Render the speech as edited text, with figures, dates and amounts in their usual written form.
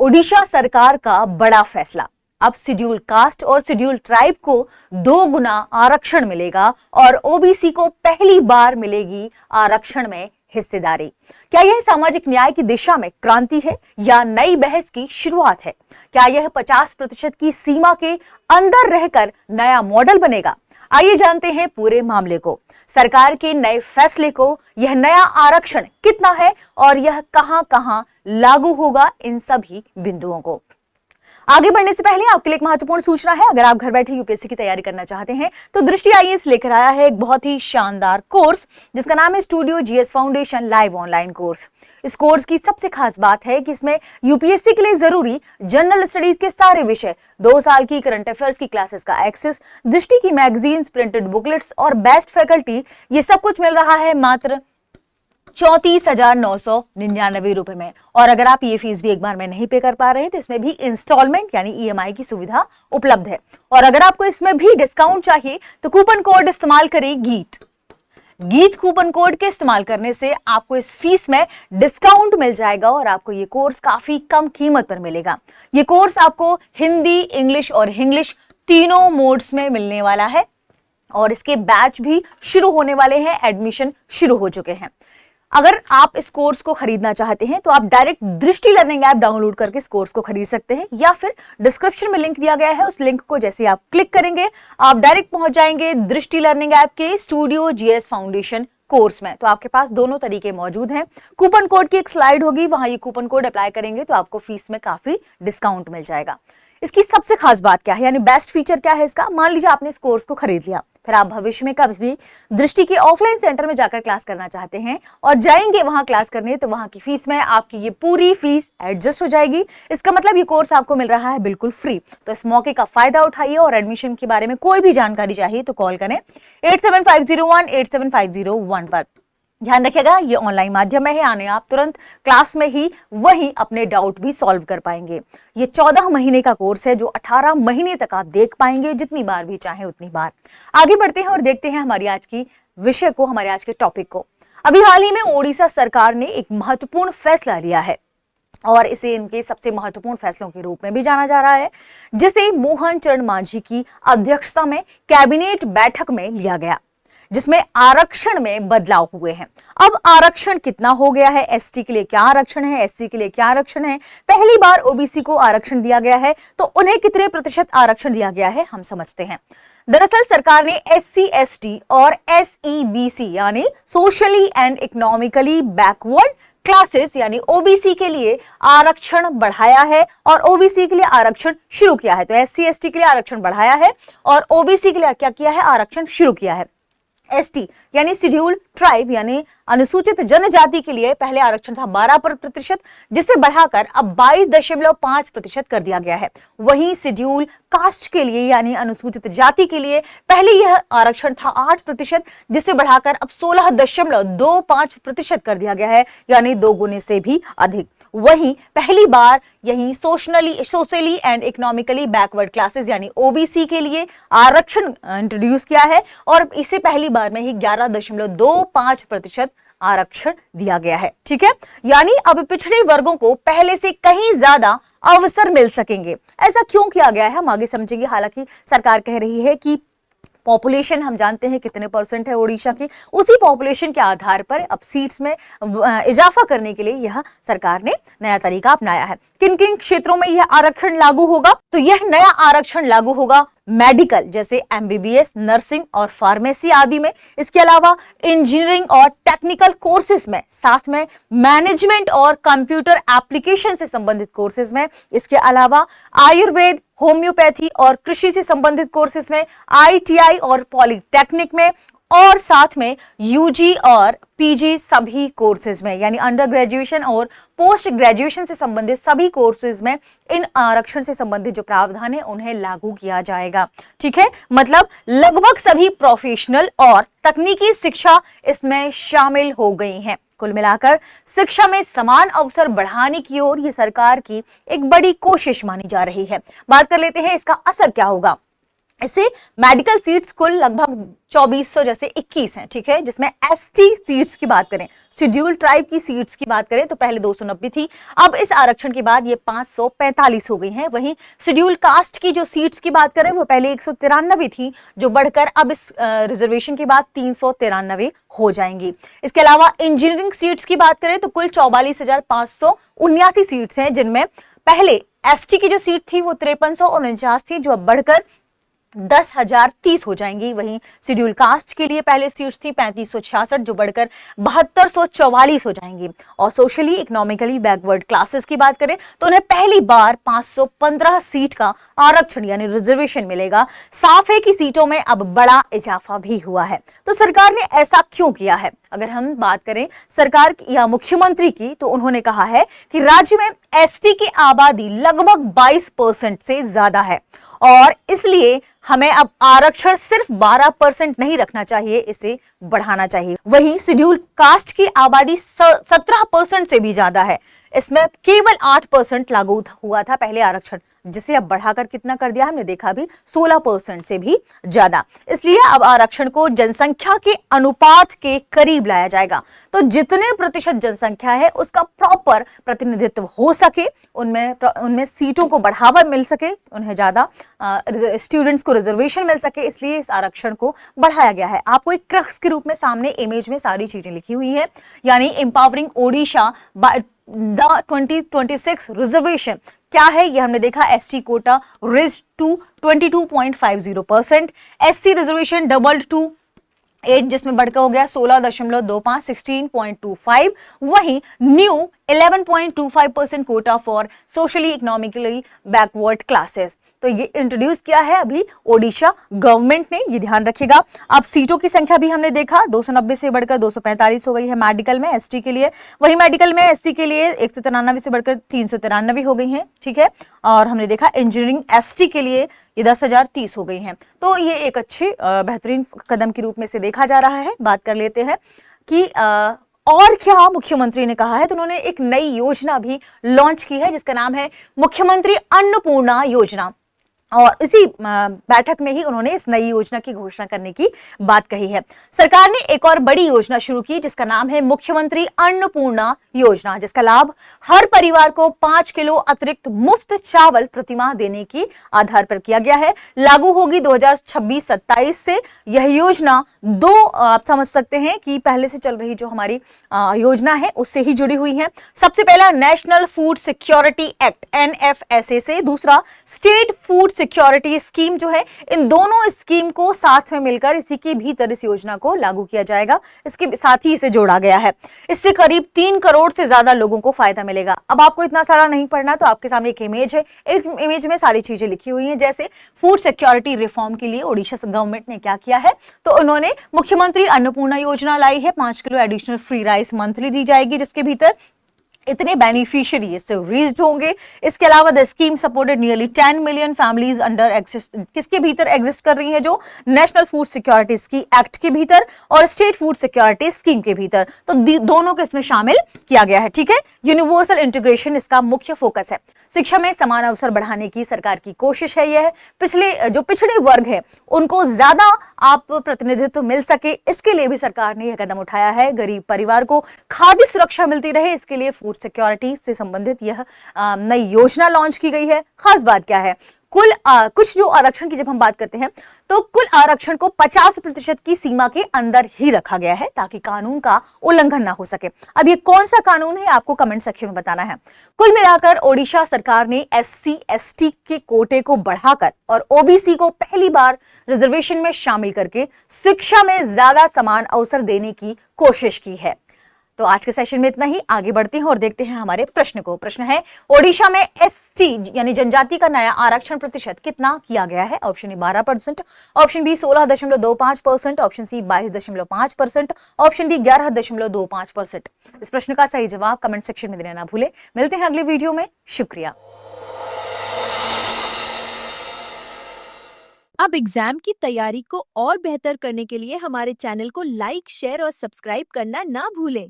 ओडिशा सरकार का बड़ा फैसला। अब शेड्यूल कास्ट और शेड्यूल ट्राइब को 2 गुना आरक्षण मिलेगा और ओबीसी को पहली बार मिलेगी आरक्षण में हिस्सेदारी। क्या यह सामाजिक न्याय की दिशा में क्रांति है या नई बहस की शुरुआत है? क्या यह 50% की सीमा के अंदर रहकर नया मॉडल बनेगा? आइए जानते हैं पूरे मामले को, सरकार के नए फैसले को, यह नया आरक्षण कितना है और यह कहां-कहां लागू होगा, इन सभी बिंदुओं को। आगे बढ़ने से पहले आपके लिए एक महत्वपूर्ण सूचना है। अगर आप घर बैठे यूपीएससी की तैयारी करना चाहते हैं तो दृष्टि आईएएस लेकर आया है एक बहुत ही शानदार कोर्स जिसका नाम है studio GS foundation live online course. इस कोर्स की सबसे खास बात है कि इसमें यूपीएससी के लिए जरूरी जनरल स्टडीज के सारे विषय, 2 साल की करंट अफेयर्स की क्लासेस का एक्सेस, दृष्टि की मैगजीन्स, प्रिंटेड बुकलेट्स और बेस्ट फैकल्टी, ये सब कुछ मिल रहा है मात्र 34,999 रुपए में। और अगर आप ये फीस भी एक बार में नहीं पे कर पा रहे हैं तो इसमें भी इंस्टॉलमेंट यानी ईएमआई की सुविधा उपलब्ध है। और अगर आपको इसमें भी डिस्काउंट चाहिए तो कूपन कोड इस्तेमाल करें गीत कूपन कोड के इस्तेमाल करने से आपको इस फीस में डिस्काउंट मिल जाएगा और आपको ये कोर्स काफी कम कीमत पर मिलेगा। ये कोर्स आपको हिंदी, इंग्लिश और इंग्लिश तीनों मोड्स में मिलने वाला है और इसके बैच भी शुरू होने वाले हैं, एडमिशन शुरू हो चुके हैं। अगर आप इस कोर्स को खरीदना चाहते हैं तो आप डायरेक्ट दृष्टि लर्निंग ऐप डाउनलोड करके इस कोर्स को खरीद सकते हैं या फिर डिस्क्रिप्शन में लिंक दिया गया है, उस लिंक को जैसे आप क्लिक करेंगे आप डायरेक्ट पहुंच जाएंगे दृष्टि लर्निंग ऐप के स्टूडियो जीएस फाउंडेशन कोर्स में। तो आपके पास दोनों तरीके मौजूद हैं। कूपन कोड की एक स्लाइड होगी, वहां ये कूपन कोड अप्लाई करेंगे तो आपको फीस में काफी डिस्काउंट मिल जाएगा। इसकी सबसे खास बात क्या है, यानी बेस्ट फीचर क्या है इसका? मान लीजिए आपने इस कोर्स को खरीद लिया, फिर आप भविष्य में कभी भी दृष्टि के ऑफलाइन सेंटर में जाकर क्लास करना चाहते हैं और जाएंगे वहां क्लास करने, तो वहां की फीस में आपकी ये पूरी फीस एडजस्ट हो जाएगी। इसका मतलब ये कोर्स आपको मिल रहा है बिल्कुल फ्री। तो इस मौके का फायदा उठाइए और एडमिशन के बारे में कोई भी जानकारी चाहिए तो कॉल करें 8750187501 पर। ध्यान रखिएगा ये ऑनलाइन माध्यम में है, यानी आप तुरंत क्लास में ही वहीं अपने डाउट भी सॉल्व कर पाएंगे। ये 14 महीने का कोर्स है जो 18 महीने तक आप देख पाएंगे, जितनी बार भी चाहे उतनी बार। आगे बढ़ते हैं और देखते हैं हमारी आज की विषय को, हमारे आज के टॉपिक को। अभी हाल ही में ओडिशा सरकार ने एक महत्वपूर्ण फैसला लिया है और इसे इनके सबसे महत्वपूर्ण फैसलों के रूप में भी जाना जा रहा है, जिसे मोहन चरण मांझी की अध्यक्षता में कैबिनेट बैठक में लिया गया, जिसमें आरक्षण में बदलाव हुए हैं। अब आरक्षण कितना हो गया है, एसटी के लिए क्या आरक्षण है, एससी के लिए क्या आरक्षण है, पहली बार ओबीसी को आरक्षण दिया गया है तो उन्हें कितने प्रतिशत आरक्षण दिया गया है हम समझते हैं। दरअसल सरकार ने एससी, एसटी और एसईबीसी यानी socially and economically backward classes यानी ओबीसी के लिए आरक्षण बढ़ाया है और ओबीसी के लिए आरक्षण शुरू किया है। तो एससी, एसटी के लिए आरक्षण बढ़ाया है और ओबीसी के लिए क्या किया है, आरक्षण शुरू किया है। एसटी यानी शेड्यूल ट्राइब यानी अनुसूचित जनजाति के लिए पहले आरक्षण था 12%, जिसे बढ़ाकर अब 22.5% कर दिया गया है। वहीं शेड्यूल कास्ट के लिए यानी अनुसूचित जाति के लिए पहले यह आरक्षण था 8%, जिसे बढ़ाकर अब 16.25% कर दिया गया है, यानी 2 गुने से भी अधिक। वहीं पहली बार यही socially and economically backward classes यानी ओबीसी के लिए आरक्षण इंट्रोड्यूस किया है और इसे पहली बार में ही 11.25% आरक्षण दिया गया है। ठीक है, यानी अब पिछड़े वर्गों को पहले से कहीं ज्यादा अवसर मिल सकेंगे। ऐसा क्यों किया गया है हम आगे समझेंगे। हालांकि सरकार कह रही है कि पॉपुलेशन हम जानते हैं कितने % है ओडिशा की, उसी पॉपुलेशन के आधार पर अब सीट्स में इजाफा करने के लिए यह सरकार ने नया तरीका अपनाया है। किन किन क्षेत्रों में यह आरक्षण लागू होगा? तो यह नया आरक्षण लागू होगा मेडिकल जैसे एमबीबीएस, नर्सिंग और फार्मेसी आदि में, इसके अलावा इंजीनियरिंग और टेक्निकल कोर्सेज में, साथ में मैनेजमेंट और कंप्यूटर एप्लीकेशन से संबंधित कोर्सेज में, इसके अलावा आयुर्वेद, होम्योपैथी और कृषि से संबंधित कोर्सेज में, आईटीआई और पॉलिटेक्निक में और साथ में यूजी और पीजी सभी कोर्सेज में, यानी अंडर ग्रेजुएशन और पोस्ट ग्रेजुएशन से संबंधित सभी कोर्सेज में इन आरक्षण से संबंधित जो प्रावधान है उन्हें लागू किया जाएगा। ठीक है, मतलब लगभग सभी प्रोफेशनल और तकनीकी शिक्षा इसमें शामिल हो गई हैं। कुल मिलाकर शिक्षा में समान अवसर बढ़ाने की ओर ये सरकार की एक बड़ी कोशिश मानी जा रही है। बात कर लेते हैं इसका असर क्या होगा। इससे मेडिकल सीट्स कुल लगभग 2400 जैसे 21 हैं, ठीक है, जिसमें एसटी सीट्स की बात करें, शेड्यूल ट्राइब की सीट्स की बात करें तो पहले 290 थी, अब इस आरक्षण के बाद ये 545 हो गई हैं। वहीं शेड्यूल कास्ट की जो सीट्स की बात करें वो पहले 193 थी, जो बढ़कर अब इस रिजर्वेशन के बाद 393 हो जाएंगी। इसके अलावा इंजीनियरिंग सीट्स की बात करें तो कुल 44,579 सीट्स हैं, जिनमें पहले एसटी की जो सीट थी वो 5349 थी, जो अब बढ़कर 10,030 हो जाएंगी। वहीं शेड्यूल कास्ट के लिए पहले सीट्स थी 3566, जो बढ़कर 7244 हो जाएंगी। और सोशली इकोनॉमिकली बैकवर्ड क्लासेस की बात करें तो उन्हें पहली बार 515 सीट का आरक्षण यानी रिजर्वेशन मिलेगा। साफ है कि सीटों में अब बड़ा इजाफा भी हुआ है। तो सरकार ने ऐसा क्यों किया है? अगर हम बात करें सरकार या मुख्यमंत्री की, तो उन्होंने कहा है कि राज्य में एसटी की आबादी लगभग 22% से ज्यादा है और इसलिए हमें अब आरक्षण सिर्फ 12% नहीं रखना चाहिए, इसे बढ़ाना चाहिए। वहीं शेड्यूल कास्ट की आबादी 17% से भी ज्यादा है, इसमें केवल 8% लागू हुआ था पहले आरक्षण, जिसे अब बढ़ाकर कितना कर दिया हमने देखा भी 16% से भी ज्यादा। इसलिए अब आरक्षण को जनसंख्या के अनुपात के करीब लाया जाएगा, तो जितने प्रतिशत जनसंख्या है उसका प्रॉपर प्रतिनिधित्व हो सके, उनमें सीटों को बढ़ावा मिल सके, उन्हें ज्यादा स्टूडेंट्स को रिजर्वेशन मिल सके, इसलिए इस आरक्षण को बढ़ाया गया है। आपको एक क्रक्स के रूप में सामने इमेज में सारी चीजें लिखी हुई है, यानी empowering Odisha by the 2026 reservation क्या है ये हमने देखा। ST quota raised to 22.50%, SC reservation doubled to 8, जिसमें बढ़कर हो गया 16.25 16.25। वहीं new 11.25% quota for socially economically backward classes, तो ये इंट्रोड्यूस किया है अभी ओडिशा गवर्नमेंट ने, ये ध्यान रखिएगा। अब सीटों की संख्या भी हमने देखा 290 से बढ़कर 245 हो गई है मेडिकल में एसटी के लिए, वही मेडिकल में एससी के लिए 193 से बढ़कर 393 हो गई हैं, ठीक है। और हमने देखा इंजीनियरिंग एसटी के लिए ये 10,030 हो गई हैं। तो ये एक अच्छी बेहतरीन कदम के रूप में से देखा जा रहा है। बात कर लेते हैं कि और क्या मुख्यमंत्री ने कहा है, तो उन्होंने एक नई योजना भी लॉन्च की है जिसका नाम है मुख्यमंत्री अन्नपूर्णा योजना, और इसी बैठक में ही उन्होंने इस नई योजना की घोषणा करने की बात कही है। सरकार ने एक और बड़ी योजना शुरू की जिसका नाम है मुख्यमंत्री अन्नपूर्णा योजना, जिसका लाभ हर परिवार को 5 किलो अतिरिक्त मुफ्त चावल प्रतिमाह देने की आधार पर किया गया है। लागू होगी 2026-27 से। यह योजना आप समझ सकते हैं कि पहले से चल रही जो हमारी योजना है उससे ही जुड़ी हुई है। सबसे पहला national food security act NFSA से, दूसरा स्टेट फूड सिक्योरिटी स्कीम जो है, इन दोनों स्कीम को साथ में मिलकर इसी के भीतर इस योजना को लागू किया जाएगा। इसके साथ ही इसे जोड़ा गया है। इससे करीब 3 करोड़ से ज्यादा लोगों को फायदा मिलेगा। अब आपको इतना सारा नहीं पढ़ना, तो आपके सामने एक इमेज है, एक इमेज में सारी चीजें लिखी हुई हैं। जैसे फूड सिक्योरिटी रिफॉर्म के लिए ओडिशा गवर्नमेंट ने क्या किया है, तो उन्होंने मुख्यमंत्री अन्नपूर्णा योजना लाई है। 5 kilo additional free rice monthly दी जाएगी, जिसके भीतर इतने बेनिफिशियरी इससे रीच्ड होंगे। इसके अलावा the scheme supported nearly 10 million families under किसके भीतर एग्जिस्ट कर रही हैं, जो नेशनल फूड सिक्योरिटी की एक्ट के भीतर और स्टेट फूड सिक्योरिटी स्कीम के भीतर, तो दोनों को इसमें शामिल किया गया है, ठीक है। यूनिवर्सल इंटीग्रेशन इसका मुख्य फोकस है। शिक्षा में समान अवसर बढ़ाने की सरकार की कोशिश है। यह जो पिछड़े वर्ग है उनको ज्यादा आप प्रतिनिधित्व मिल सके, इसके लिए भी सरकार ने यह कदम उठाया है। गरीब परिवार को खाद्य सुरक्षा मिलती रहे, इसके लिए फूड सिक्योरिटी से संबंधित यह नई योजना लॉन्च की गई है। खास बात क्या है, कुल कुछ जो आरक्षण की जब हम बात करते हैं तो कुल आरक्षण को 50% की सीमा के अंदर ही रखा गया है ताकि कानून का उल्लंघन ना हो सके। अब ये कौन सा कानून है आपको कमेंट सेक्शन में बताना है। कुल मिलाकर ओडिशा सरकार ने SC/ST के कोटे को बढ़ाकर और OBC को पहली बार रिजर्वेशन में शामिल करके शिक्षा में ज्यादा समान अवसर देने की कोशिश की है। तो आज के सेशन में इतना ही। आगे बढ़ते हैं और देखते हैं हमारे प्रश्न को। प्रश्न है, ओडिशा में ST यानी जनजाति का नया आरक्षण प्रतिशत कितना किया गया है? Option A 12%, option B 16.25%, option C 22.5%, option D 11.25%। इस प्रश्न का सही जवाब कमेंट सेक्शन में देना ना भूले। मिलते हैं अगले वीडियो में। शुक्रिया। अब एग्जाम की तैयारी को और बेहतर करने के लिए हमारे चैनल को लाइक, शेयर और सब्सक्राइब करना ना भूलें।